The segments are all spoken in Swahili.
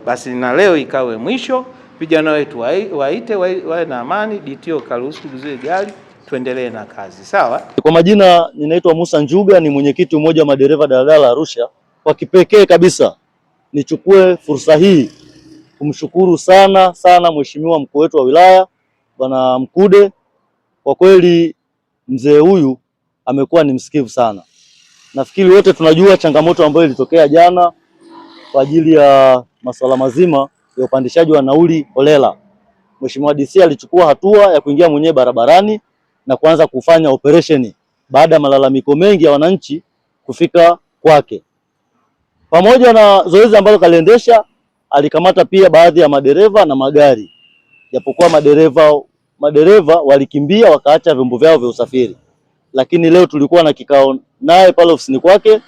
Basi na leo ikawe mwisho, vijana wetu waite wawe na amani, DTO karuhusu tuzuie gari, tuendelee na kazi. Sawa? Kwa majina ninaitwa Musa Njuga, ni mwenyekiti mmoja wa madereva daladala Arusha. Kwa kipekee kabisa nichukue fursa hii kumshukuru sana mheshimiwa mkuu wetu wa wilaya Bwana Mkude. Kwa kweli mzee huyu amekuwa ni msikivu sana. Nafikiri wote tunajua changamoto ambayo ilitokea jana kwa ajili ya masuala mazima ya upandishaji wa nauli holela. Mheshimiwa DC alichukua hatua ya kuingia mwenyewe barabarani na kuanza kufanya operation baada ya malalamiko mengi ya wananchi kufika kwake. Pamoja na zoezi ambalo kaliendesha, alikamata pia baadhi ya madereva na magari. Japokuwa madereva walikimbia wakaacha vyombo vyao vya usafiri. Lakini leo tulikuwa na kikao naye pale ofisini kwake,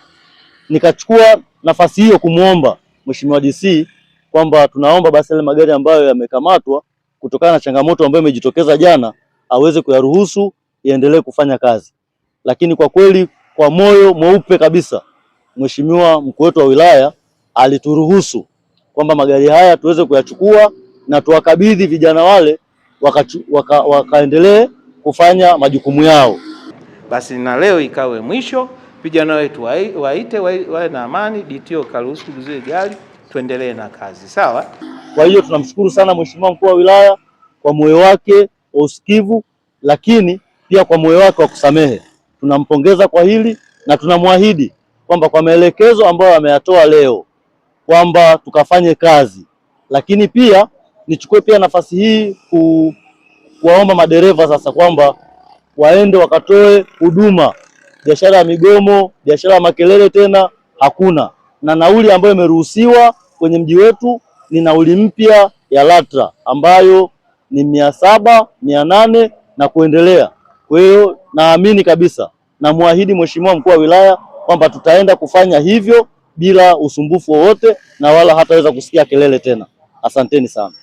nikachukua nafasi hiyo kumuomba Mheshimiwa DC kwamba tunaomba basi ile magari ambayo yamekamatwa kutokana na changamoto ambayo imejitokeza jana aweze kuyaruhusu iendelee kufanya kazi. Lakini kwa kweli kwa moyo mweupe kabisa Mheshimiwa mkuu wetu wa wilaya alituruhusu kwamba magari haya tuweze kuyachukua na tuwakabidhi vijana wale wakaendelee kufanya majukumu yao. Basi na leo ikawe mwisho, vijana wetu waite wawe na amani, DTO karuhusu tuzuie gari, tuendelee na kazi. Sawa? Kwa hiyo tunamshukuru sana Mheshimiwa mkuu wa wilaya kwa moyo wake wa usikivu, lakini pia kwa moyo wake wa kusamehe. Tunampongeza kwa hili na tunamwahidi kwamba kwa maelekezo ambayo ameyatoa leo kwamba tukafanye kazi. Lakini pia nichukue pia nafasi hii kuwaomba madereva sasa kwamba waende wakatoe huduma. Biashara ya migomo, biashara ya makelele tena hakuna, na nauli ambayo imeruhusiwa kwenye mji wetu ni nauli mpya ya LATRA ambayo ni 700, 800 na kuendelea. Kwa hiyo naamini kabisa, na muahidi Mheshimiwa mkuu wa wilaya kwamba tutaenda kufanya hivyo bila usumbufu wowote na wala hataweza kusikia kelele tena. Asanteni sana.